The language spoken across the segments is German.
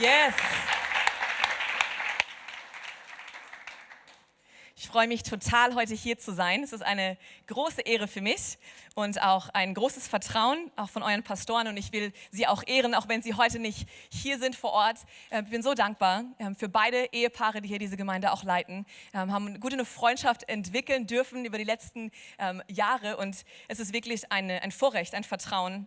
Yes. Ich freue mich total, heute hier zu sein. Es ist eine große Ehre für mich und auch ein großes Vertrauen, auch von euren Pastoren. Und ich will sie auch ehren, auch wenn sie heute nicht hier sind vor Ort. Ich bin so dankbar für beide Ehepaare, die hier diese Gemeinde auch leiten. Haben eine gute Freundschaft entwickeln dürfen über die letzten Jahre. Und es ist wirklich ein Vorrecht, ein Vertrauen,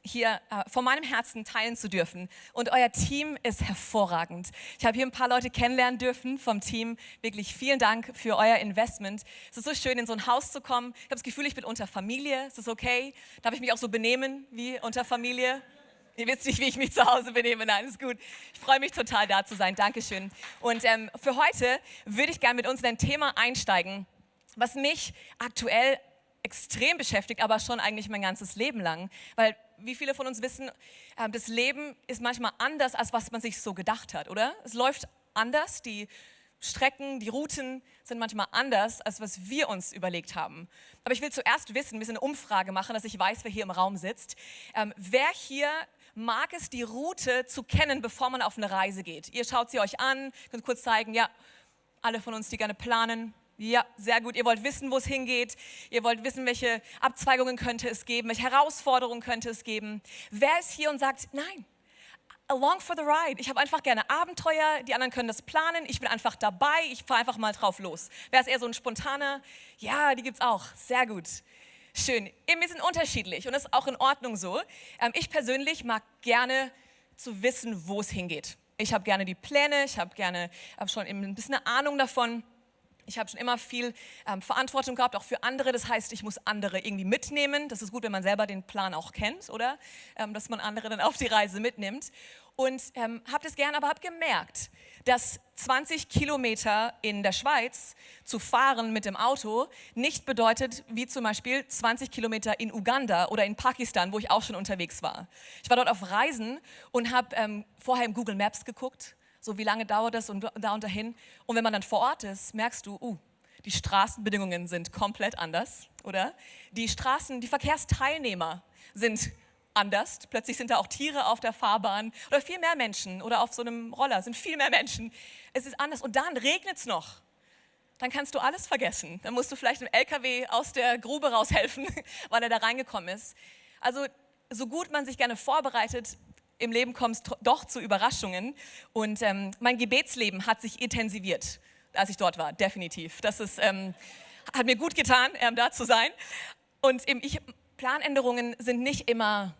hier von meinem Herzen teilen zu dürfen. Und euer Team ist hervorragend. Ich habe hier ein paar Leute kennenlernen dürfen vom Team. Wirklich vielen Dank für euer Investment. Es ist so schön, in so ein Haus zu kommen. Ich habe das Gefühl, ich bin unter Familie. Ist das okay? Darf ich mich auch so benehmen wie unter Familie? Ihr wisst nicht, wie ich mich zu Hause benehme. Nein, ist gut. Ich freue mich total, da zu sein. Dankeschön. Und für heute würde ich gerne mit uns in ein Thema einsteigen, was mich aktuell extrem beschäftigt, aber schon eigentlich mein ganzes Leben lang. Weil, wie viele von uns wissen, das Leben ist manchmal anders, als was man sich so gedacht hat, oder? Es läuft anders, die Strecken, die Routen sind manchmal anders, als was wir uns überlegt haben. Aber ich will zuerst wissen, ein bisschen eine Umfrage machen, dass ich weiß, wer hier im Raum sitzt. Wer hier mag es, die Route zu kennen, bevor man auf eine Reise geht? Ihr schaut sie euch an, könnt kurz zeigen, ja, alle von uns, die gerne planen. Ja, sehr gut. Ihr wollt wissen, wo es hingeht. Ihr wollt wissen, welche Abzweigungen könnte es geben, welche Herausforderungen könnte es geben. Wer ist hier und sagt, nein, along for the ride. Ich habe einfach gerne Abenteuer, die anderen können das planen. Ich bin einfach dabei, ich fahre einfach mal drauf los. Wer ist eher so ein spontaner? Ja, die gibt es auch. Sehr gut. Schön. Wir sind unterschiedlich und das ist auch in Ordnung so. Ich persönlich mag gerne zu wissen, wo es hingeht. Ich habe gerne die Pläne, ich habe schon ein bisschen eine Ahnung davon. Ich habe schon immer viel Verantwortung gehabt, auch für andere. Das heißt, ich muss andere irgendwie mitnehmen. Das ist gut, wenn man selber den Plan auch kennt, oder? Dass man andere dann auf die Reise mitnimmt. Und habe das gern, aber habe gemerkt, dass 20 Kilometer in der Schweiz zu fahren mit dem Auto nicht bedeutet, wie zum Beispiel 20 Kilometer in Uganda oder in Pakistan, wo ich auch schon unterwegs war. Ich war dort auf Reisen und habe vorher im Google Maps geguckt. So, wie lange dauert das und da und dahin? Und wenn man dann vor Ort ist, merkst du, die Straßenbedingungen sind komplett anders, oder? Die Verkehrsteilnehmer sind anders. Plötzlich sind da auch Tiere auf der Fahrbahn oder viel mehr Menschen oder auf so einem Roller sind viel mehr Menschen. Es ist anders und dann regnet es noch. Dann kannst du alles vergessen. Dann musst du vielleicht dem LKW aus der Grube raushelfen, weil er da reingekommen ist. Also, so gut man sich gerne vorbereitet, im Leben kommt es doch zu Überraschungen und mein Gebetsleben hat sich intensiviert, als ich dort war, definitiv. Das hat mir gut getan, da zu sein. Und Planänderungen sind nicht immer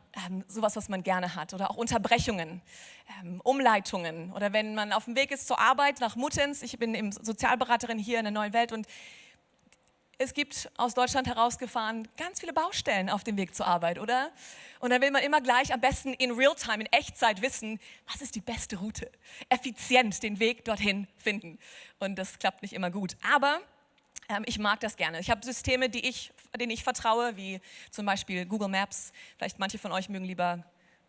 sowas, was man gerne hat oder auch Unterbrechungen, Umleitungen oder wenn man auf dem Weg ist zur Arbeit nach Muttenz. Ich bin eben Sozialberaterin hier in der Neuen Welt und es gibt aus Deutschland herausgefahren ganz viele Baustellen auf dem Weg zur Arbeit, oder? Und dann will man immer gleich am besten in Realtime, in Echtzeit wissen, was ist die beste Route? Effizient den Weg dorthin finden. Und das klappt nicht immer gut. Aber ich mag das gerne. Ich habe Systeme, denen ich vertraue, wie zum Beispiel Google Maps. Vielleicht manche von euch mögen lieber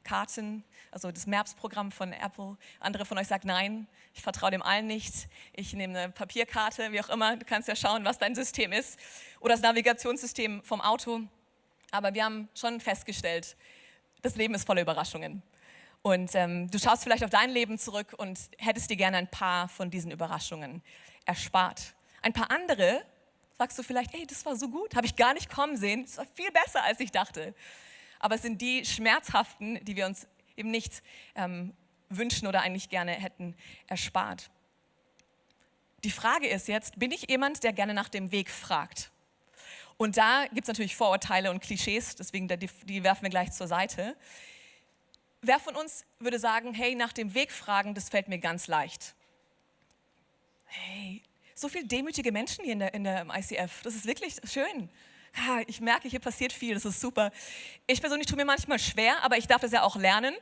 Karten, also das Maps-Programm von Apple. Andere von euch sagen, nein, ich vertraue dem allen nicht. Ich nehme eine Papierkarte, wie auch immer. Du kannst ja schauen, was dein System ist. Oder das Navigationssystem vom Auto. Aber wir haben schon festgestellt, das Leben ist voller Überraschungen. Und du schaust vielleicht auf dein Leben zurück und hättest dir gerne ein paar von diesen Überraschungen erspart. Ein paar andere sagst du vielleicht, hey, das war so gut, habe ich gar nicht kommen sehen. Das war viel besser, als ich dachte. Aber es sind die schmerzhaften, die wir uns eben nicht wünschen oder eigentlich gerne hätten erspart. Die Frage ist jetzt, bin ich jemand, der gerne nach dem Weg fragt? Und da gibt es natürlich Vorurteile und Klischees, deswegen die werfen wir gleich zur Seite. Wer von uns würde sagen, hey, nach dem Weg fragen, das fällt mir ganz leicht? Hey, so viele demütige Menschen hier in der ICF, das ist wirklich schön. Ich merke, hier passiert viel, das ist super. Ich persönlich tue mir manchmal schwer, aber ich darf das ja auch lernen.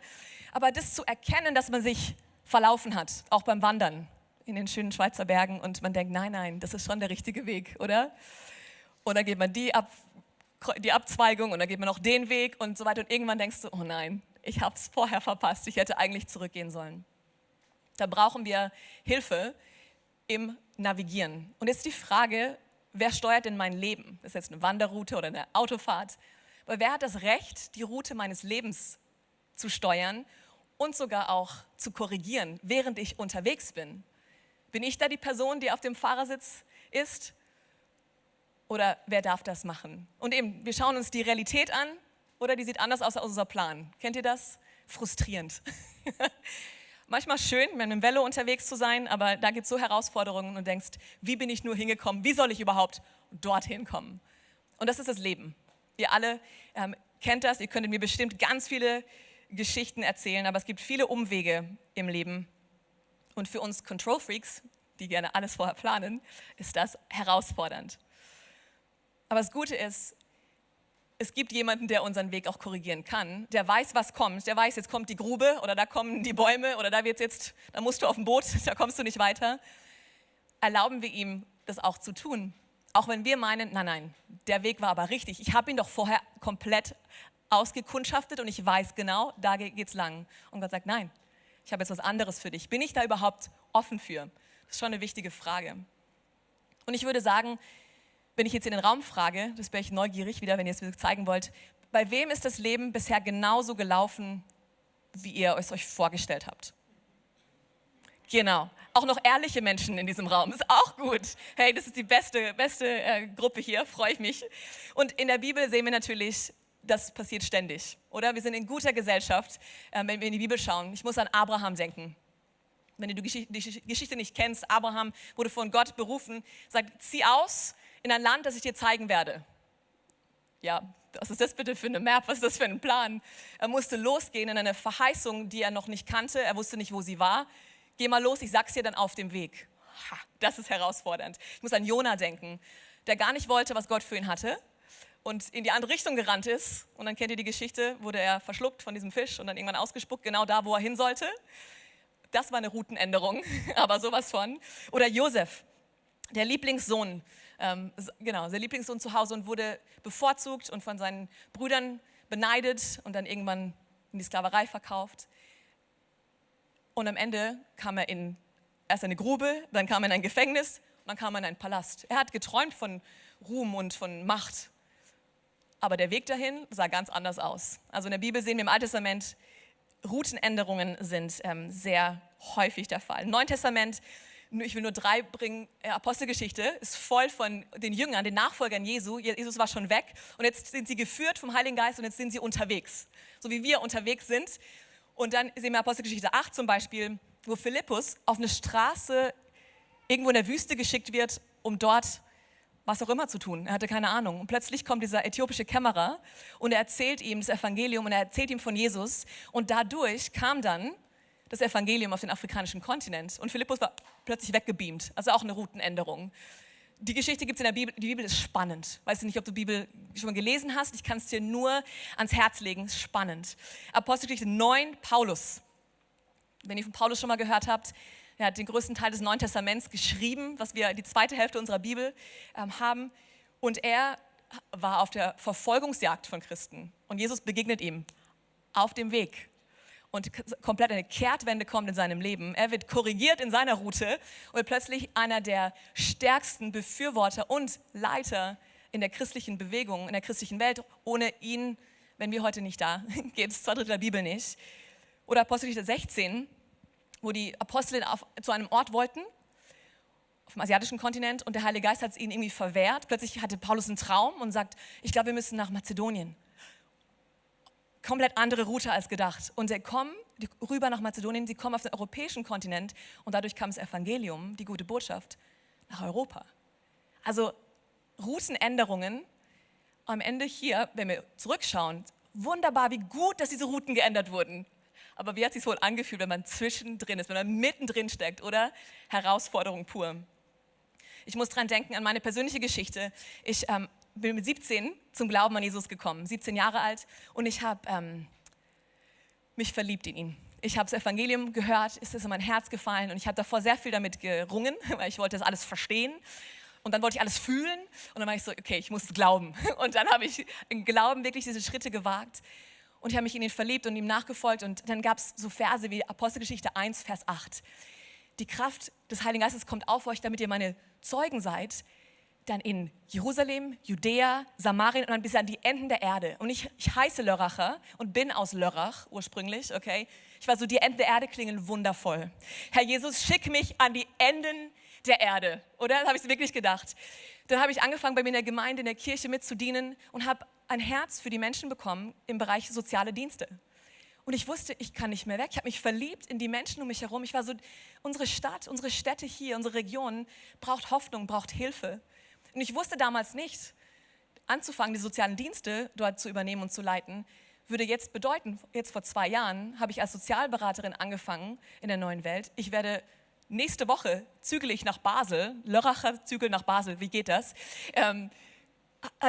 Aber das zu erkennen, dass man sich verlaufen hat, auch beim Wandern in den schönen Schweizer Bergen und man denkt, nein, das ist schon der richtige Weg, oder? Und dann geht man die Abzweigung und dann geht man noch den Weg und so weiter. Und irgendwann denkst du, oh nein, ich habe es vorher verpasst, ich hätte eigentlich zurückgehen sollen. Da brauchen wir Hilfe im Navigieren. Und jetzt die Frage, wer steuert denn mein Leben? Das ist jetzt eine Wanderroute oder eine Autofahrt. Aber wer hat das Recht, die Route meines Lebens zu steuern und sogar auch zu korrigieren, während ich unterwegs bin. Bin ich da die Person, die auf dem Fahrersitz ist? Oder wer darf das machen? Und eben, wir schauen uns die Realität an oder die sieht anders aus als unser Plan. Kennt ihr das? Frustrierend. Manchmal schön, mit einem Velo unterwegs zu sein, aber da gibt es so Herausforderungen und denkst, wie bin ich nur hingekommen? Wie soll ich überhaupt dorthin kommen? Und das ist das Leben. Ihr alle kennt das, ihr könntet mir bestimmt ganz viele Geschichten erzählen, aber es gibt viele Umwege im Leben. Und für uns Control Freaks, die gerne alles vorher planen, ist das herausfordernd. Aber das Gute ist, es gibt jemanden, der unseren Weg auch korrigieren kann, der weiß, was kommt, der weiß, jetzt kommt die Grube oder da kommen die Bäume oder da musst du auf dem Boot, da kommst du nicht weiter. Erlauben wir ihm, das auch zu tun. Auch wenn wir meinen, nein, der Weg war aber richtig. Ich habe ihn doch vorher komplett ausgekundschaftet und ich weiß genau, da geht's lang. Und Gott sagt, nein, ich habe jetzt was anderes für dich. Bin ich da überhaupt offen für? Das ist schon eine wichtige Frage. Und ich würde sagen, wenn ich jetzt in den Raum frage, das wäre ich neugierig wieder, wenn ihr es mir zeigen wollt, bei wem ist das Leben bisher genauso gelaufen, wie ihr es euch vorgestellt habt? Genau. Auch noch ehrliche Menschen in diesem Raum, ist auch gut. Hey, das ist die beste Gruppe hier, freue ich mich. Und in der Bibel sehen wir natürlich, das passiert ständig, oder? Wir sind in guter Gesellschaft, wenn wir in die Bibel schauen. Ich muss an Abraham denken. Wenn du die Geschichte nicht kennst, Abraham wurde von Gott berufen, sagt, zieh aus in ein Land, das ich dir zeigen werde. Ja, was ist das bitte für eine Map, was ist das für ein Plan? Er musste losgehen in eine Verheißung, die er noch nicht kannte, er wusste nicht, wo sie war. Geh mal los, ich sag's dir dann auf dem Weg. Das ist herausfordernd. Ich muss an Jona denken, der gar nicht wollte, was Gott für ihn hatte und in die andere Richtung gerannt ist. Und dann kennt ihr die Geschichte, wurde er verschluckt von diesem Fisch und dann irgendwann ausgespuckt, genau da, wo er hin sollte. Das war eine Routenänderung, aber sowas von. Oder Josef, der Lieblingssohn, der Lieblingssohn zu Hause und wurde bevorzugt und von seinen Brüdern beneidet und dann irgendwann in die Sklaverei verkauft. Und am Ende kam er erst in eine Grube, dann kam er in ein Gefängnis und dann kam er in einen Palast. Er hat geträumt von Ruhm und von Macht. Aber der Weg dahin sah ganz anders aus. Also in der Bibel sehen wir im Alten Testament, Routenänderungen sind sehr häufig der Fall. Im Neuen Testament, ich will nur 3 bringen, Apostelgeschichte ist voll von den Jüngern, den Nachfolgern Jesu. Jesus war schon weg und jetzt sind sie geführt vom Heiligen Geist und jetzt sind sie unterwegs. So wie wir unterwegs sind. Und dann sehen wir Apostelgeschichte 8 zum Beispiel, wo Philippus auf eine Straße irgendwo in der Wüste geschickt wird, um dort was auch immer zu tun. Er hatte keine Ahnung. Und plötzlich kommt dieser äthiopische Kämmerer und er erzählt ihm das Evangelium und er erzählt ihm von Jesus. Und dadurch kam dann das Evangelium auf den afrikanischen Kontinent. Und Philippus war plötzlich weggebeamt. Also auch eine Routenänderung. Die Geschichte gibt es in der Bibel. Die Bibel ist spannend. Weiß nicht, ob du die Bibel schon mal gelesen hast. Ich kann es dir nur ans Herz legen. Es ist spannend. Apostelgeschichte 9, Paulus. Wenn ihr von Paulus schon mal gehört habt, er hat den größten Teil des Neuen Testaments geschrieben, was wir die zweite Hälfte unserer Bibel haben. Und er war auf der Verfolgungsjagd von Christen. Und Jesus begegnet ihm auf dem Weg. Und komplett eine Kehrtwende kommt in seinem Leben. Er wird korrigiert in seiner Route und wird plötzlich einer der stärksten Befürworter und Leiter in der christlichen Bewegung, in der christlichen Welt. Ohne ihn, wenn wir heute nicht da, geht es 2/3 der Bibel nicht. Oder Apostelgeschichte 16, wo die Apostel zu einem Ort wollten, auf dem asiatischen Kontinent, und der Heilige Geist hat es ihnen irgendwie verwehrt. Plötzlich hatte Paulus einen Traum und sagt, ich glaube, wir müssen nach Mazedonien. Komplett andere Route als gedacht. Und sie kommen rüber nach Mazedonien, sie kommen auf den europäischen Kontinent und dadurch kam das Evangelium, die gute Botschaft, nach Europa. Also Routenänderungen, am Ende hier, wenn wir zurückschauen, wunderbar, wie gut, dass diese Routen geändert wurden. Aber wie hat es sich wohl angefühlt, wenn man zwischendrin ist, wenn man mittendrin steckt, oder? Herausforderung pur. Ich muss dran denken an meine persönliche Geschichte. Ich bin mit 17 zum Glauben an Jesus gekommen, 17 Jahre alt, und ich habe mich verliebt in ihn. Ich habe das Evangelium gehört, ist es in mein Herz gefallen und ich habe davor sehr viel damit gerungen, weil ich wollte das alles verstehen und dann wollte ich alles fühlen und dann war ich so, okay, ich muss glauben. Und dann habe ich im Glauben wirklich diese Schritte gewagt und ich habe mich in ihn verliebt und ihm nachgefolgt und dann gab es so Verse wie Apostelgeschichte 1, Vers 8. Die Kraft des Heiligen Geistes kommt auf euch, damit ihr meine Zeugen seid dann in Jerusalem, Judäa, Samarien und dann bis an die Enden der Erde. Und ich heiße Lörracher und bin aus Lörrach ursprünglich, okay? Ich war so, die Enden der Erde klingen wundervoll. Herr Jesus, schick mich an die Enden der Erde, oder? Das habe ich wirklich gedacht. Dann habe ich angefangen, bei mir in der Gemeinde, in der Kirche mitzudienen und habe ein Herz für die Menschen bekommen im Bereich soziale Dienste. Und ich wusste, ich kann nicht mehr weg. Ich habe mich verliebt in die Menschen um mich herum. Ich war so, unsere Stadt, unsere Städte hier, unsere Region braucht Hoffnung, braucht Hilfe. Und ich wusste damals nicht, anzufangen, die sozialen Dienste dort zu übernehmen und zu leiten, würde jetzt bedeuten, jetzt vor 2 Jahren habe ich als Sozialberaterin angefangen in der neuen Welt. Ich werde nächste Woche zügel ich nach Basel, Lörracher zügel nach Basel, wie geht das?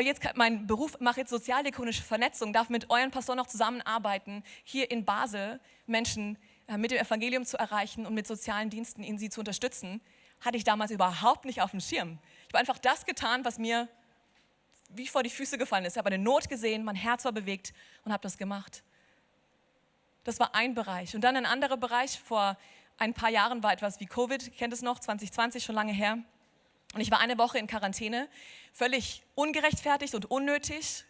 Jetzt mein Beruf, mache jetzt sozialdiakonische Vernetzung, darf mit euren Pastoren noch zusammenarbeiten, hier in Basel Menschen mit dem Evangelium zu erreichen und mit sozialen Diensten ihnen sie zu unterstützen, hatte ich damals überhaupt nicht auf dem Schirm. Ich habe einfach das getan, was mir wie vor die Füße gefallen ist. Ich habe eine Not gesehen, mein Herz war bewegt und habe das gemacht. Das war ein Bereich. Und dann ein anderer Bereich, vor ein paar Jahren war etwas wie Covid, ihr kennt es noch, 2020, schon lange her. Und ich war eine Woche in Quarantäne, völlig ungerechtfertigt und unnötig.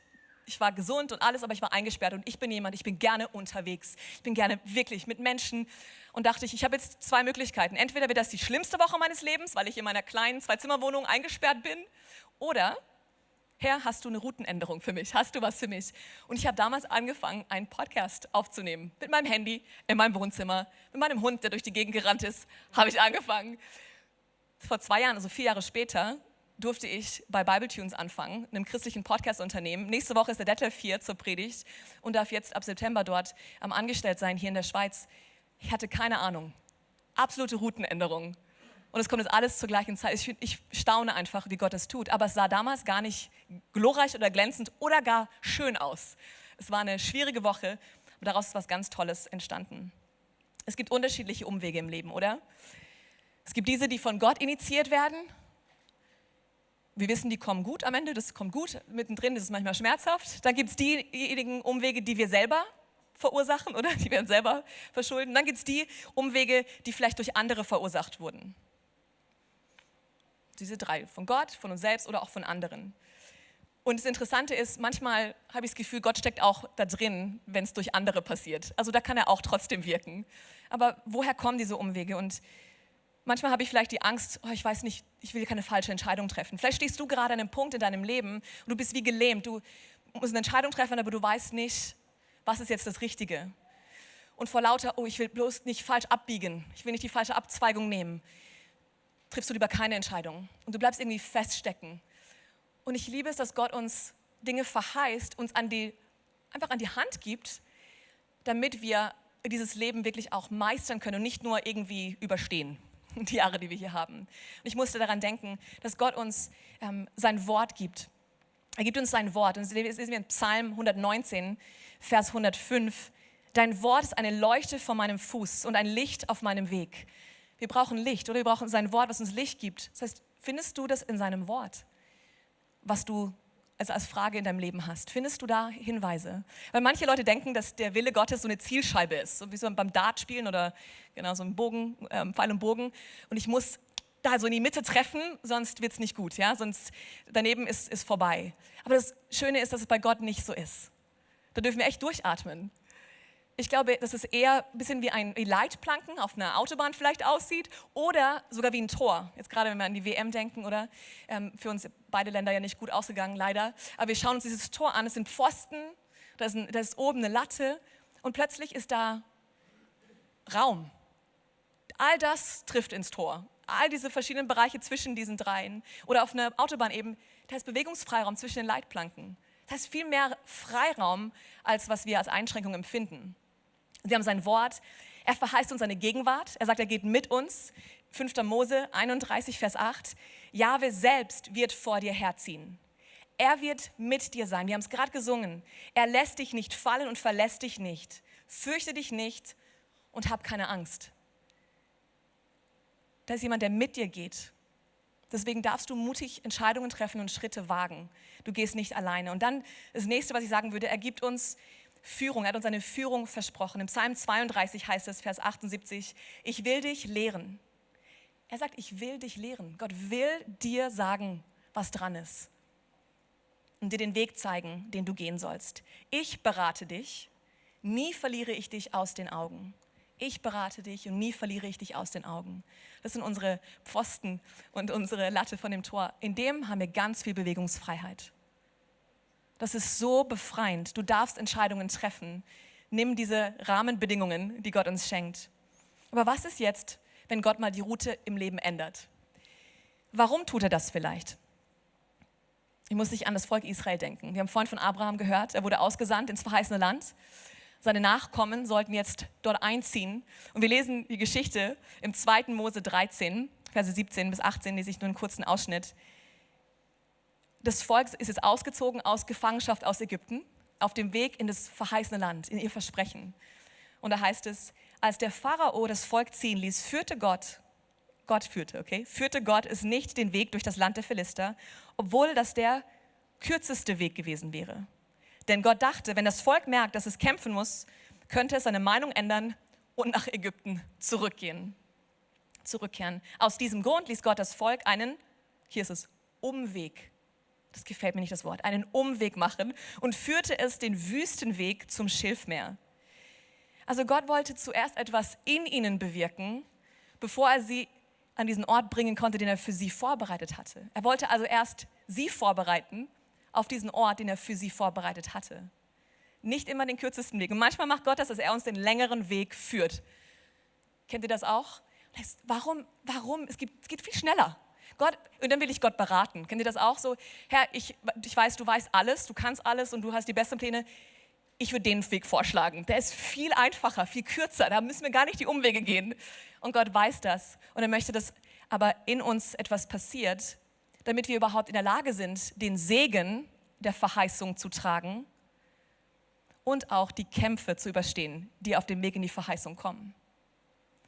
Ich war gesund und alles, aber ich war eingesperrt und ich bin jemand, ich bin gerne unterwegs. Ich bin gerne wirklich mit Menschen und dachte ich habe jetzt 2 Möglichkeiten. Entweder wird das die schlimmste Woche meines Lebens, weil ich in meiner kleinen 2-Zimmer-Wohnung eingesperrt bin, oder Herr, hast du eine Routenänderung für mich? Hast du was für mich? Und ich habe damals angefangen, einen Podcast aufzunehmen. Mit meinem Handy, in meinem Wohnzimmer, mit meinem Hund, der durch die Gegend gerannt ist, habe ich angefangen. Vor 2 Jahren, also 4 Jahre später, durfte ich bei Bibletunes anfangen, einem christlichen Podcast-Unternehmen. Nächste Woche ist der Detlef hier zur Predigt und darf jetzt ab September dort angestellt sein, hier in der Schweiz. Ich hatte keine Ahnung. Absolute Routenänderung. Und es kommt jetzt alles zur gleichen Zeit. Ich staune einfach, wie Gott das tut. Aber es sah damals gar nicht glorreich oder glänzend oder gar schön aus. Es war eine schwierige Woche, aber daraus ist was ganz Tolles entstanden. Es gibt unterschiedliche Umwege im Leben, oder? Es gibt diese, die von Gott initiiert werden. Wir wissen, die kommen gut am Ende, das kommt gut. Mittendrin ist es manchmal schmerzhaft. Dann gibt es diejenigen Umwege, die wir selber verursachen, oder? Die wir uns selber verschulden. Dann gibt es die Umwege, die vielleicht durch andere verursacht wurden. Diese 3, von Gott, von uns selbst oder auch von anderen. Und das Interessante ist, manchmal habe ich das Gefühl, Gott steckt auch da drin, wenn es durch andere passiert. Also da kann er auch trotzdem wirken. Aber woher kommen diese Umwege? Und manchmal habe ich vielleicht die Angst, ich weiß nicht, ich will keine falsche Entscheidung treffen. Vielleicht stehst du gerade an einem Punkt in deinem Leben und du bist wie gelähmt. Du musst eine Entscheidung treffen, aber du weißt nicht, was ist jetzt das Richtige. Und vor lauter, ich will bloß nicht falsch abbiegen, ich will nicht die falsche Abzweigung nehmen, triffst du lieber keine Entscheidung. Und du bleibst irgendwie feststecken. Und ich liebe es, dass Gott uns Dinge verheißt, uns einfach an die Hand gibt, damit wir dieses Leben wirklich auch meistern können und nicht nur irgendwie überstehen, die Jahre, die wir hier haben. Und ich musste daran denken, dass Gott uns sein Wort gibt. Er gibt uns sein Wort. Und das lesen wir in Psalm 119, Vers 105. Dein Wort ist eine Leuchte vor meinem Fuß und ein Licht auf meinem Weg. Wir brauchen Licht, oder wir brauchen sein Wort, was uns Licht gibt. Das heißt, findest du das in seinem Wort, was du als Frage in deinem Leben hast? Findest du da Hinweise? Weil manche Leute denken, dass der Wille Gottes so eine Zielscheibe ist, so wie so beim Dart spielen oder genau so ein Bogen, Pfeil und Bogen. Und ich muss da so in die Mitte treffen, sonst wird es nicht gut, ja? Sonst daneben ist vorbei. Aber das Schöne ist, dass es bei Gott nicht so ist. Da dürfen wir echt durchatmen. Ich glaube, dass es eher ein bisschen wie Leitplanken auf einer Autobahn vielleicht aussieht oder sogar wie ein Tor. Jetzt gerade, wenn wir an die WM denken, oder? Für uns beide Länder ja nicht gut ausgegangen, leider. Aber wir schauen uns dieses Tor an. Es sind Pfosten, da ist oben eine Latte und plötzlich ist da Raum. All das trifft ins Tor. All diese verschiedenen Bereiche zwischen diesen dreien. Oder auf einer Autobahn eben, da ist Bewegungsfreiraum zwischen den Leitplanken. Das heißt viel mehr Freiraum, als was wir als Einschränkung empfinden. Wir haben sein Wort, er verheißt uns seine Gegenwart, er sagt, er geht mit uns. 5. Mose 31, Vers 8, Jahwe selbst wird vor dir herziehen. Er wird mit dir sein, wir haben es gerade gesungen. Er lässt dich nicht fallen und verlässt dich nicht. Fürchte dich nicht und hab keine Angst. Da ist jemand, der mit dir geht. Deswegen darfst du mutig Entscheidungen treffen und Schritte wagen. Du gehst nicht alleine. Und dann das Nächste, was ich sagen würde, er gibt uns Führung. Er hat uns eine Führung versprochen. Im Psalm 32 heißt es, Vers 78, ich will dich lehren. Er sagt, ich will dich lehren. Gott will dir sagen, was dran ist und dir den Weg zeigen, den du gehen sollst. Ich berate dich, nie verliere ich dich aus den Augen. Ich berate dich und nie verliere ich dich aus den Augen. Das sind unsere Pfosten und unsere Latte von dem Tor. In dem haben wir ganz viel Bewegungsfreiheit. Das ist so befreiend. Du darfst Entscheidungen treffen. Nimm diese Rahmenbedingungen, die Gott uns schenkt. Aber was ist jetzt, wenn Gott mal die Route im Leben ändert? Warum tut er das vielleicht? Ich muss nicht an das Volk Israel denken. Wir haben vorhin von Abraham gehört, er wurde ausgesandt ins verheißene Land. Seine Nachkommen sollten jetzt dort einziehen. Und wir lesen die Geschichte im 2. Mose 13, Verse 17 bis 18, lese ich nur einen kurzen Ausschnitt. Das Volk ist jetzt ausgezogen aus Gefangenschaft aus Ägypten, auf dem Weg in das verheißene Land, in ihr Versprechen. Und da heißt es, als der Pharao das Volk ziehen ließ, führte Gott es nicht den Weg durch das Land der Philister, obwohl das der kürzeste Weg gewesen wäre. Denn Gott dachte, wenn das Volk merkt, dass es kämpfen muss, könnte es seine Meinung ändern und nach Ägypten zurückkehren. Aus diesem Grund ließ Gott das Volk einen, hier ist es, Umweg, das gefällt mir nicht das Wort, einen Umweg machen und führte es den Wüstenweg zum Schilfmeer. Also Gott wollte zuerst etwas in ihnen bewirken, bevor er sie an diesen Ort bringen konnte, den er für sie vorbereitet hatte. Er wollte also erst sie vorbereiten auf diesen Ort, den er für sie vorbereitet hatte. Nicht immer den kürzesten Weg. Und manchmal macht Gott das, dass er uns den längeren Weg führt. Kennt ihr das auch? Warum? Es geht viel schneller. Gott, und dann will ich Gott beraten. Kennt ihr das auch so? Herr, ich weiß, du weißt alles, du kannst alles und du hast die besten Pläne. Ich würde den Weg vorschlagen. Der ist viel einfacher, viel kürzer. Da müssen wir gar nicht die Umwege gehen. Und Gott weiß das. Und er möchte, dass aber in uns etwas passiert, damit wir überhaupt in der Lage sind, den Segen der Verheißung zu tragen und auch die Kämpfe zu überstehen, die auf dem Weg in die Verheißung kommen.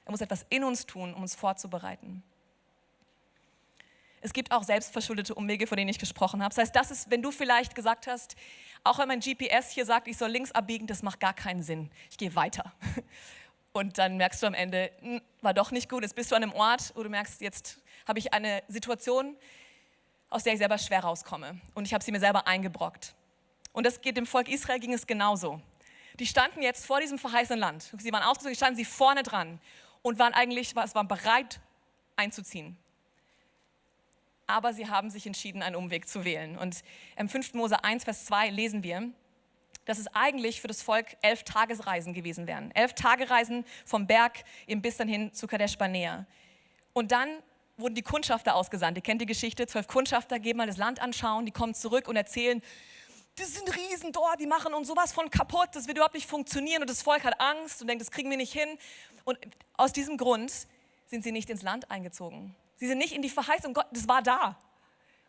Er muss etwas in uns tun, um uns vorzubereiten. Es gibt auch selbstverschuldete Umwege, von denen ich gesprochen habe. Das heißt, das ist, wenn du vielleicht gesagt hast, auch wenn mein GPS hier sagt, ich soll links abbiegen, das macht gar keinen Sinn. Ich gehe weiter. Und dann merkst du am Ende, war doch nicht gut. Jetzt bist du an einem Ort, wo du merkst, jetzt habe ich eine Situation, aus der ich selber schwer rauskomme. Und ich habe sie mir selber eingebrockt. Und das geht dem Volk Israel ging es genauso. Die standen jetzt vor diesem verheißenen Land. Sie waren ausgezogen, standen sie vorne dran und waren bereit einzuziehen. Aber sie haben sich entschieden, einen Umweg zu wählen. Und im 5. Mose 1, Vers 2 lesen wir, dass es eigentlich für das Volk 11 Tagesreisen gewesen wären. 11 Tagereisen vom Berg eben bis dann hin zu Kadesh Barnea. Und dann wurden die Kundschafter ausgesandt. Ihr kennt die Geschichte, 12 Kundschafter gehen mal das Land anschauen, die kommen zurück und erzählen, das sind Riesen dort, die machen uns sowas von kaputt, das wird überhaupt nicht funktionieren und das Volk hat Angst und denkt, das kriegen wir nicht hin. Und aus diesem Grund sind sie nicht ins Land eingezogen. Sie sind nicht in die Verheißung, Gott, das war da.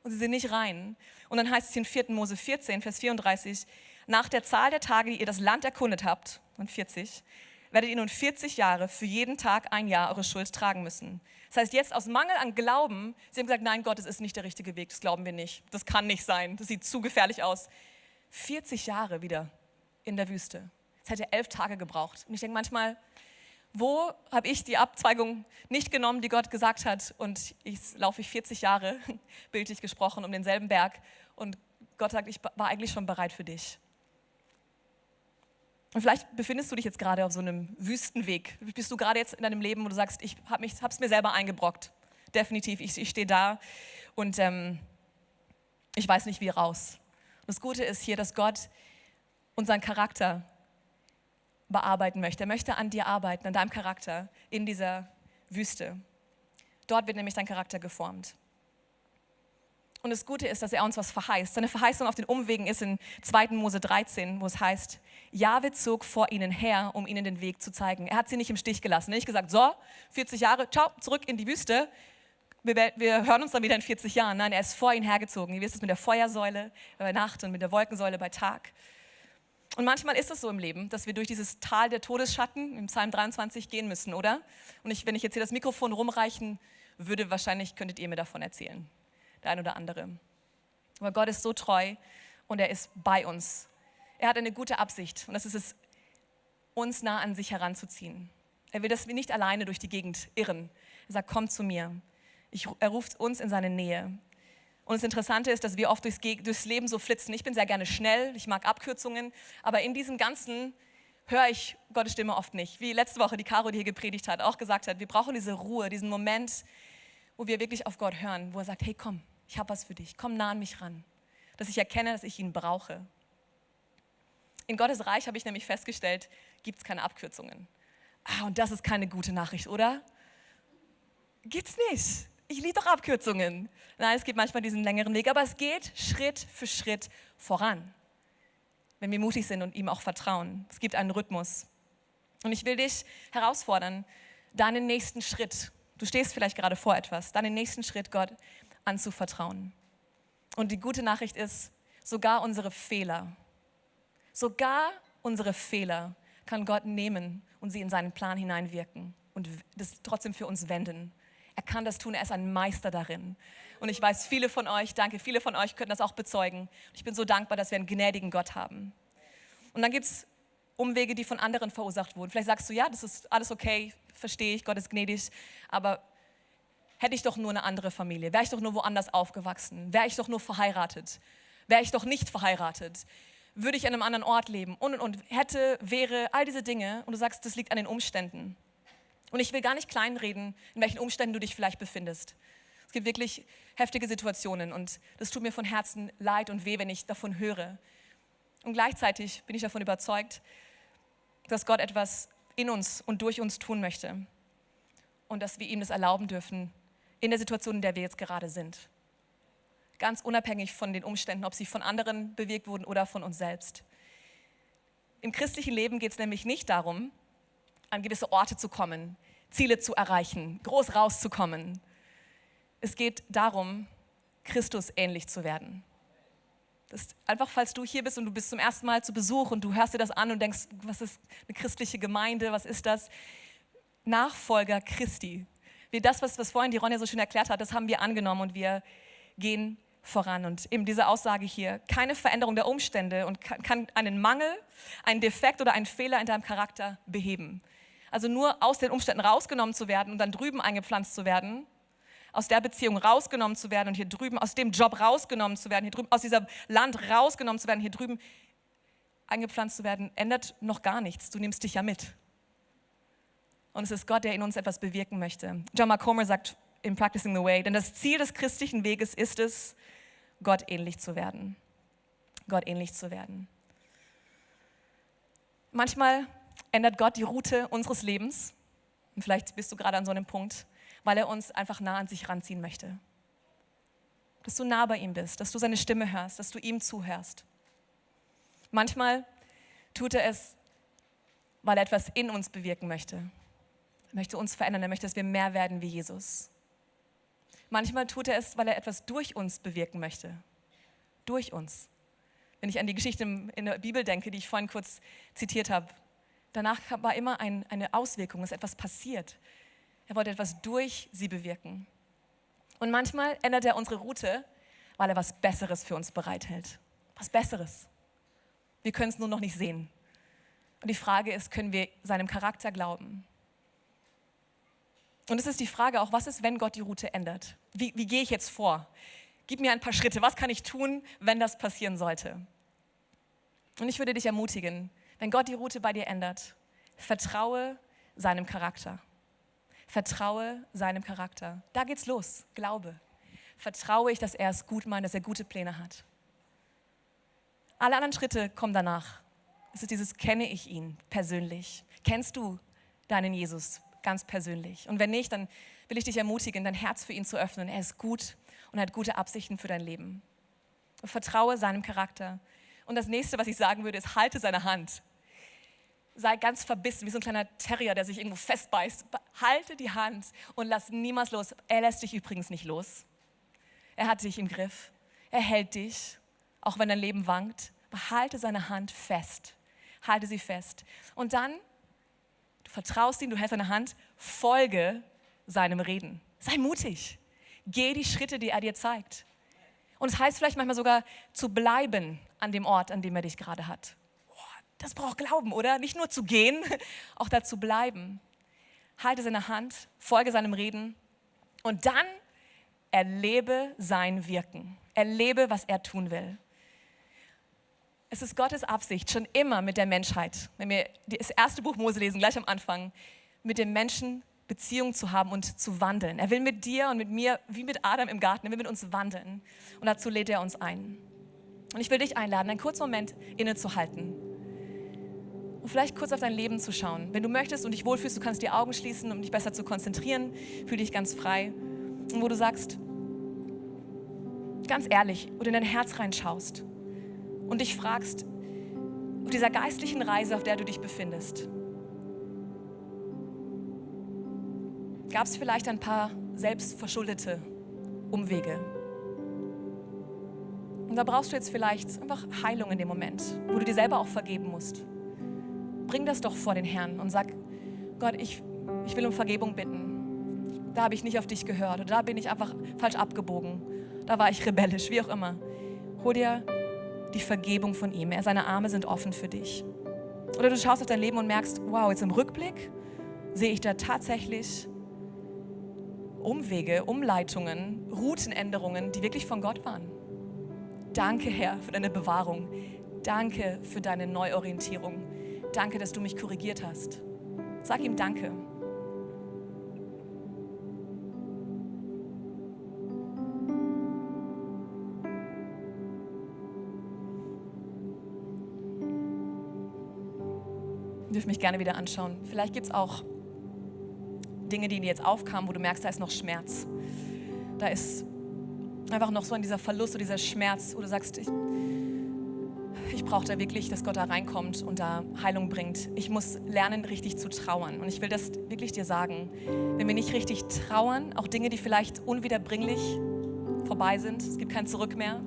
Und sie sind nicht rein. Und dann heißt es in 4. Mose 14, Vers 34, nach der Zahl der Tage, die ihr das Land erkundet habt, und 40, werdet ihr nun 40 Jahre für jeden Tag ein Jahr eure Schuld tragen müssen. Das heißt, jetzt aus Mangel an Glauben, sie haben gesagt, nein Gott, das ist nicht der richtige Weg, das glauben wir nicht. Das kann nicht sein, das sieht zu gefährlich aus. 40 Jahre wieder in der Wüste. Es hätte 11 Tage gebraucht. Und ich denke manchmal, wo habe ich die Abzweigung nicht genommen, die Gott gesagt hat? Und laufe ich 40 Jahre, bildlich gesprochen, um denselben Berg. Und Gott sagt, ich war eigentlich schon bereit für dich. Und vielleicht befindest du dich jetzt gerade auf so einem Wüstenweg. Bist du gerade jetzt in deinem Leben, wo du sagst, ich habe es mir selber eingebrockt. Definitiv, ich stehe da und ich weiß nicht, wie raus. Und das Gute ist hier, dass Gott unseren Charakter bearbeiten möchte. Er möchte an dir arbeiten, an deinem Charakter in dieser Wüste. Dort wird nämlich dein Charakter geformt. Und das Gute ist, dass er uns was verheißt. Seine Verheißung auf den Umwegen ist in 2. Mose 13, wo es heißt, Jahwe zog vor ihnen her, um ihnen den Weg zu zeigen. Er hat sie nicht im Stich gelassen. Er hat nicht gesagt, so, 40 Jahre, ciao, zurück in die Wüste. Wir hören uns dann wieder in 40 Jahren. Nein, er ist vor ihnen hergezogen. Ihr wisst es mit der Feuersäule bei Nacht und mit der Wolkensäule bei Tag. Und manchmal ist es so im Leben, dass wir durch dieses Tal der Todesschatten im Psalm 23 gehen müssen, oder? Und wenn ich jetzt hier das Mikrofon rumreichen würde, wahrscheinlich könntet ihr mir davon erzählen. Der ein oder andere. Aber Gott ist so treu und er ist bei uns. Er hat eine gute Absicht und das ist es, uns nah an sich heranzuziehen. Er will, dass wir nicht alleine durch die Gegend irren. Er sagt, komm zu mir. Er ruft uns in seine Nähe. Und das Interessante ist, dass wir oft durchs Leben so flitzen. Ich bin sehr gerne schnell, ich mag Abkürzungen, aber in diesem Ganzen höre ich Gottes Stimme oft nicht. Wie letzte Woche die Caro, die hier gepredigt hat, auch gesagt hat, wir brauchen diese Ruhe, diesen Moment, wo wir wirklich auf Gott hören, wo er sagt, hey komm, ich habe was für dich, komm nah an mich ran. Dass ich erkenne, dass ich ihn brauche. In Gottes Reich habe ich nämlich festgestellt, gibt es keine Abkürzungen. Und das ist keine gute Nachricht, oder? Gibt's nicht. Ich liebe doch Abkürzungen. Nein, es gibt manchmal diesen längeren Weg, aber es geht Schritt für Schritt voran. Wenn wir mutig sind und ihm auch vertrauen. Es gibt einen Rhythmus. Und ich will dich herausfordern, deinen nächsten Schritt, du stehst vielleicht gerade vor etwas, deinen nächsten Schritt Gott anzuvertrauen. Und die gute Nachricht ist, sogar unsere Fehler kann Gott nehmen und sie in seinen Plan hineinwirken und das trotzdem für uns wenden. Er kann das tun, er ist ein Meister darin. Und ich weiß, viele von euch können das auch bezeugen. Ich bin so dankbar, dass wir einen gnädigen Gott haben. Und dann gibt es Umwege, die von anderen verursacht wurden. Vielleicht sagst du, ja, das ist alles okay, verstehe ich, Gott ist gnädig, aber hätte ich doch nur eine andere Familie, wäre ich doch nur woanders aufgewachsen, wäre ich doch nur verheiratet, wäre ich doch nicht verheiratet, würde ich an einem anderen Ort leben und hätte, wäre, all diese Dinge. Und du sagst, das liegt an den Umständen. Und ich will gar nicht kleinreden, in welchen Umständen du dich vielleicht befindest. Es gibt wirklich heftige Situationen und das tut mir von Herzen leid und weh, wenn ich davon höre. Und gleichzeitig bin ich davon überzeugt, dass Gott etwas in uns und durch uns tun möchte und dass wir ihm das erlauben dürfen in der Situation, in der wir jetzt gerade sind. Ganz unabhängig von den Umständen, ob sie von anderen bewirkt wurden oder von uns selbst. Im christlichen Leben geht es nämlich nicht darum, an gewisse Orte zu kommen, Ziele zu erreichen, groß rauszukommen. Es geht darum, Christus ähnlich zu werden. Das ist einfach, falls du hier bist und du bist zum ersten Mal zu Besuch und du hörst dir das an und denkst, was ist eine christliche Gemeinde, was ist das? Nachfolger Christi. Das, was vorhin die Ronja so schön erklärt hat, das haben wir angenommen und wir gehen voran. Und eben diese Aussage hier, keine Veränderung der Umstände und kann einen Mangel, einen Defekt oder einen Fehler in deinem Charakter beheben. Also nur aus den Umständen rausgenommen zu werden und dann drüben eingepflanzt zu werden, aus der Beziehung rausgenommen zu werden und hier drüben aus dem Job rausgenommen zu werden, hier drüben aus diesem Land rausgenommen zu werden, hier drüben eingepflanzt zu werden, ändert noch gar nichts. Du nimmst dich ja mit. Und es ist Gott, der in uns etwas bewirken möchte. John Mark Comer sagt in Practicing the Way, denn das Ziel des christlichen Weges ist es, Gott ähnlich zu werden. Gott ähnlich zu werden. Manchmal ändert Gott die Route unseres Lebens. Und vielleicht bist du gerade an so einem Punkt, weil er uns einfach nah an sich ranziehen möchte. Dass du nah bei ihm bist, dass du seine Stimme hörst, dass du ihm zuhörst. Manchmal tut er es, weil er etwas in uns bewirken möchte. Er möchte uns verändern, er möchte, dass wir mehr werden wie Jesus. Manchmal tut er es, weil er etwas durch uns bewirken möchte. Durch uns. Wenn ich an die Geschichte in der Bibel denke, die ich vorhin kurz zitiert habe, danach war immer eine Auswirkung, dass etwas passiert. Er wollte etwas durch sie bewirken. Und manchmal ändert er unsere Route, weil er was Besseres für uns bereithält. Was Besseres. Wir können es nur noch nicht sehen. Und die Frage ist, können wir seinem Charakter glauben? Und es ist die Frage auch, was ist, wenn Gott die Route ändert? Wie gehe ich jetzt vor? Gib mir ein paar Schritte. Was kann ich tun, wenn das passieren sollte? Und ich würde dich ermutigen, wenn Gott die Route bei dir ändert, vertraue seinem Charakter. Vertraue seinem Charakter. Da geht's los. Glaube. Vertraue ich, dass er es gut meint, dass er gute Pläne hat. Alle anderen Schritte kommen danach. Es ist dieses, kenne ich ihn persönlich? Kennst du deinen Jesus ganz persönlich? Und wenn nicht, dann will ich dich ermutigen, dein Herz für ihn zu öffnen. Er ist gut und hat gute Absichten für dein Leben. Und vertraue seinem Charakter. Und das nächste, was ich sagen würde, ist, halte seine Hand. Sei ganz verbissen, wie so ein kleiner Terrier, der sich irgendwo festbeißt. Halte die Hand und lass niemals los. Er lässt dich übrigens nicht los. Er hat dich im Griff. Er hält dich, auch wenn dein Leben wankt. Behalte seine Hand fest. Halte sie fest. Und dann, du vertraust ihm, du hältst seine Hand, folge seinem Reden. Sei mutig. Geh die Schritte, die er dir zeigt. Und es heißt vielleicht manchmal sogar, zu bleiben an dem Ort, an dem er dich gerade hat. Das braucht Glauben, oder? Nicht nur zu gehen, auch dazu bleiben. Halte seine Hand, folge seinem Reden und dann erlebe sein Wirken. Erlebe, was er tun will. Es ist Gottes Absicht, schon immer mit der Menschheit, wenn wir das erste Buch Mose lesen, gleich am Anfang, mit dem Menschen Beziehung zu haben und zu wandeln. Er will mit dir und mit mir, wie mit Adam im Garten, er will mit uns wandeln. Und dazu lädt er uns ein. Und ich will dich einladen, einen kurzen Moment innezuhalten. Und vielleicht kurz auf dein Leben zu schauen. Wenn du möchtest und dich wohlfühlst, du kannst die Augen schließen, um dich besser zu konzentrieren. Fühl dich ganz frei. Und wo du sagst, ganz ehrlich, wo du in dein Herz reinschaust und dich fragst, auf dieser geistlichen Reise, auf der du dich befindest, gab es vielleicht ein paar selbstverschuldete Umwege. Und da brauchst du jetzt vielleicht einfach Heilung in dem Moment, wo du dir selber auch vergeben musst. Bring das doch vor den Herrn und sag, Gott, ich will um Vergebung bitten. Da habe ich nicht auf dich gehört oder da bin ich einfach falsch abgebogen. Da war ich rebellisch, wie auch immer. Hol dir die Vergebung von ihm. Seine Arme sind offen für dich. Oder du schaust auf dein Leben und merkst, wow, jetzt im Rückblick sehe ich da tatsächlich Umwege, Umleitungen, Routenänderungen, die wirklich von Gott waren. Danke, Herr, für deine Bewahrung. Danke für deine Neuorientierung. Danke, dass du mich korrigiert hast. Sag ihm Danke. Ihr dürft mich gerne wieder anschauen. Vielleicht gibt es auch Dinge, die dir jetzt aufkamen, wo du merkst, da ist noch Schmerz. Da ist einfach noch so dieser Verlust oder dieser Schmerz, wo du sagst, ich brauche da wirklich, dass Gott da reinkommt und da Heilung bringt. Ich muss lernen, richtig zu trauern. Und ich will das wirklich dir sagen. Wenn wir nicht richtig trauern, auch Dinge, die vielleicht unwiederbringlich vorbei sind, es gibt kein Zurück mehr.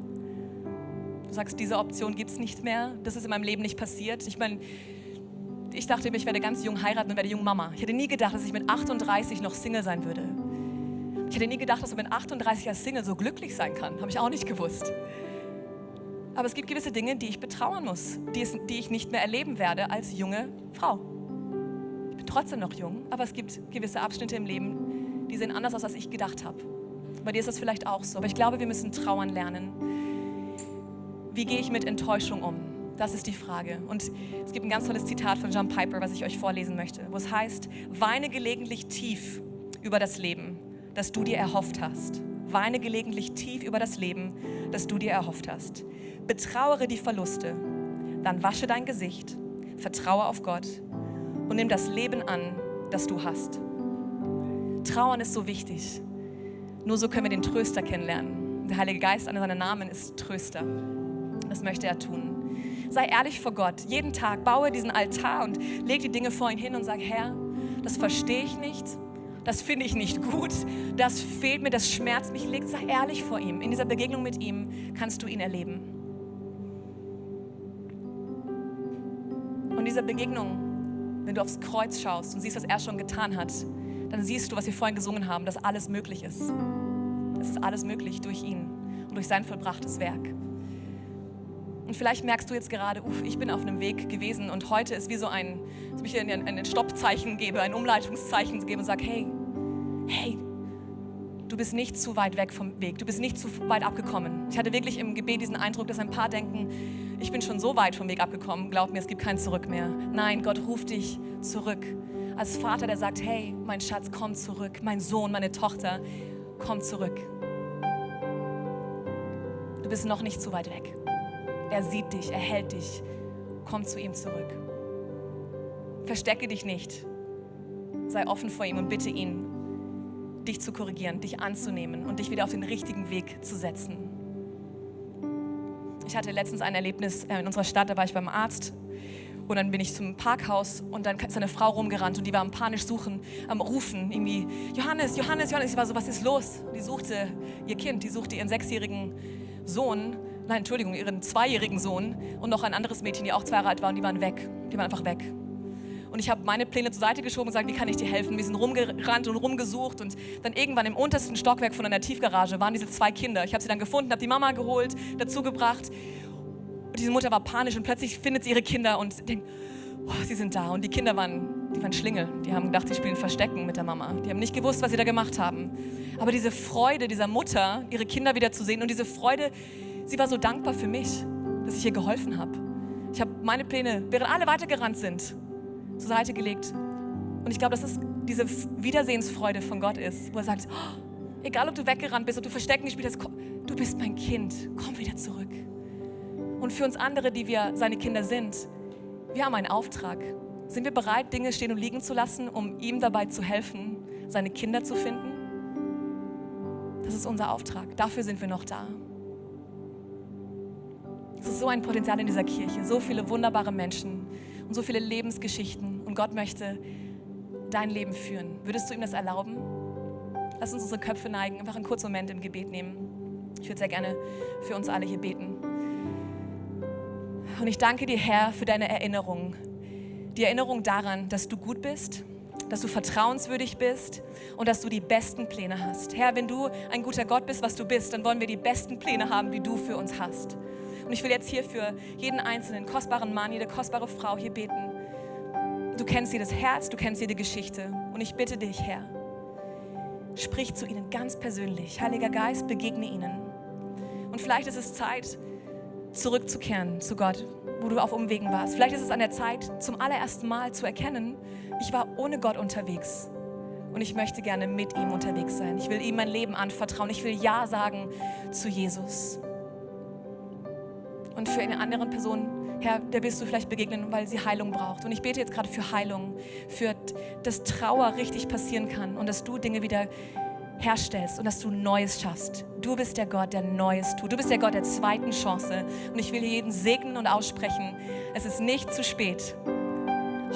Du sagst, diese Option gibt es nicht mehr. Das ist in meinem Leben nicht passiert. Ich dachte mir, ich werde ganz jung heiraten und werde jung Mama. Ich hätte nie gedacht, dass ich mit 38 noch Single sein würde. Ich hätte nie gedacht, dass man mit 38 als Single so glücklich sein kann. Habe ich auch nicht gewusst. Aber es gibt gewisse Dinge, die ich betrauern muss, die ich nicht mehr erleben werde als junge Frau. Ich bin trotzdem noch jung, aber es gibt gewisse Abschnitte im Leben, die sehen anders aus, als ich gedacht habe. Bei dir ist das vielleicht auch so. Aber ich glaube, wir müssen trauern lernen. Wie gehe ich mit Enttäuschung um? Das ist die Frage. Und es gibt ein ganz tolles Zitat von John Piper, was ich euch vorlesen möchte, wo es heißt, weine gelegentlich tief über das Leben, das du dir erhofft hast. Weine gelegentlich tief über das Leben, das du dir erhofft hast. Betrauere die Verluste, dann wasche dein Gesicht, vertraue auf Gott und nimm das Leben an, das du hast. Trauern ist so wichtig. Nur so können wir den Tröster kennenlernen. Der Heilige Geist, einer seiner Namen ist Tröster. Das möchte er tun. Sei ehrlich vor Gott. Jeden Tag baue diesen Altar und leg die Dinge vor ihn hin und sag, Herr, das verstehe ich nicht. Das finde ich nicht gut. Das fehlt mir, das schmerzt mich. Sei ehrlich vor ihm. In dieser Begegnung mit ihm kannst du ihn erleben. Und in dieser Begegnung, wenn du aufs Kreuz schaust und siehst, was er schon getan hat, dann siehst du, was wir vorhin gesungen haben, dass alles möglich ist. Es ist alles möglich durch ihn und durch sein vollbrachtes Werk. Und vielleicht merkst du jetzt gerade, ich bin auf einem Weg gewesen und heute ist wie so als ob ich ein Stoppzeichen gebe, ein Umleitungszeichen gebe und sage, hey, du bist nicht zu weit weg vom Weg, du bist nicht zu weit abgekommen. Ich hatte wirklich im Gebet diesen Eindruck, dass ein paar denken, ich bin schon so weit vom Weg abgekommen, glaub mir, es gibt kein Zurück mehr. Nein, Gott ruft dich zurück. Als Vater, der sagt, hey, mein Schatz, komm zurück, mein Sohn, meine Tochter, komm zurück. Du bist noch nicht zu weit weg. Er sieht dich, er hält dich. Komm zu ihm zurück. Verstecke dich nicht. Sei offen vor ihm und bitte ihn, dich zu korrigieren, dich anzunehmen und dich wieder auf den richtigen Weg zu setzen. Ich hatte letztens ein Erlebnis in unserer Stadt, da war ich beim Arzt und dann bin ich zum Parkhaus und dann ist eine Frau rumgerannt und die war am panisch suchen, am Rufen, irgendwie, Johannes, Johannes, Johannes. Ich war so, was ist los? Die suchte ihr Kind, die suchte ihren 6-jährigen Sohn, ihren 2-jährigen Sohn und noch ein anderes Mädchen, die auch 2 Jahre alt war und die waren weg. Die waren einfach weg. Und ich habe meine Pläne zur Seite geschoben und gesagt, wie kann ich dir helfen? Wir sind rumgerannt und rumgesucht und dann irgendwann im untersten Stockwerk von einer Tiefgarage waren diese 2 Kinder. Ich habe sie dann gefunden, habe die Mama geholt, dazu gebracht. Und diese Mutter war panisch und plötzlich findet sie ihre Kinder und denkt, oh, sie sind da. Und die Kinder waren die waren Schlingel. Die haben gedacht, sie spielen Verstecken mit der Mama. Die haben nicht gewusst, was sie da gemacht haben. Aber diese Freude dieser Mutter, ihre Kinder wieder zu sehen und diese Freude, sie war so dankbar für mich, dass ich ihr geholfen habe. Ich habe meine Pläne, während alle weitergerannt sind, zur Seite gelegt. Und ich glaube, dass es diese Wiedersehensfreude von Gott ist, wo er sagt, oh, egal ob du weggerannt bist, ob du Verstecken gespielt hast, du bist mein Kind, komm wieder zurück. Und für uns andere, die wir seine Kinder sind, wir haben einen Auftrag. Sind wir bereit, Dinge stehen und liegen zu lassen, um ihm dabei zu helfen, seine Kinder zu finden? Das ist unser Auftrag. Dafür sind wir noch da. Es ist so ein Potenzial in dieser Kirche, so viele wunderbare Menschen und so viele Lebensgeschichten. Und Gott möchte dein Leben führen. Würdest du ihm das erlauben? Lass uns unsere Köpfe neigen, einfach einen kurzen Moment im Gebet nehmen. Ich würde sehr gerne für uns alle hier beten. Und ich danke dir, Herr, für deine Erinnerung. Die Erinnerung daran, dass du gut bist, dass du vertrauenswürdig bist und dass du die besten Pläne hast. Herr, wenn du ein guter Gott bist, was du bist, dann wollen wir die besten Pläne haben, die du für uns hast. Und ich will jetzt hier für jeden einzelnen kostbaren Mann, jede kostbare Frau hier beten. Du kennst jedes Herz, du kennst jede Geschichte. Und ich bitte dich, Herr, sprich zu ihnen ganz persönlich. Heiliger Geist, begegne ihnen. Und vielleicht ist es Zeit, zurückzukehren zu Gott, wo du auf Umwegen warst. Vielleicht ist es an der Zeit, zum allerersten Mal zu erkennen, ich war ohne Gott unterwegs und ich möchte gerne mit ihm unterwegs sein. Ich will ihm mein Leben anvertrauen. Ich will Ja sagen zu Jesus. Und für eine andere Person, Herr, der wirst du vielleicht begegnen, weil sie Heilung braucht. Und ich bete jetzt gerade für Heilung, für dass Trauer richtig passieren kann und dass du Dinge wieder herstellst und dass du Neues schaffst. Du bist der Gott, der Neues tut. Du bist der Gott der zweiten Chance. Und ich will hier jeden segnen und aussprechen. Es ist nicht zu spät.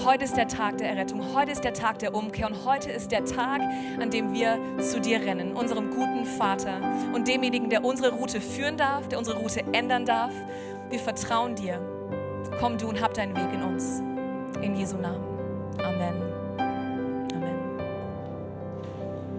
Heute ist der Tag der Errettung. Heute ist der Tag der Umkehr. Und heute ist der Tag, an dem wir zu dir rennen, unserem guten Vater und demjenigen, der unsere Route führen darf, der unsere Route ändern darf. Wir vertrauen dir. Komm du und hab deinen Weg in uns. In Jesu Namen. Amen.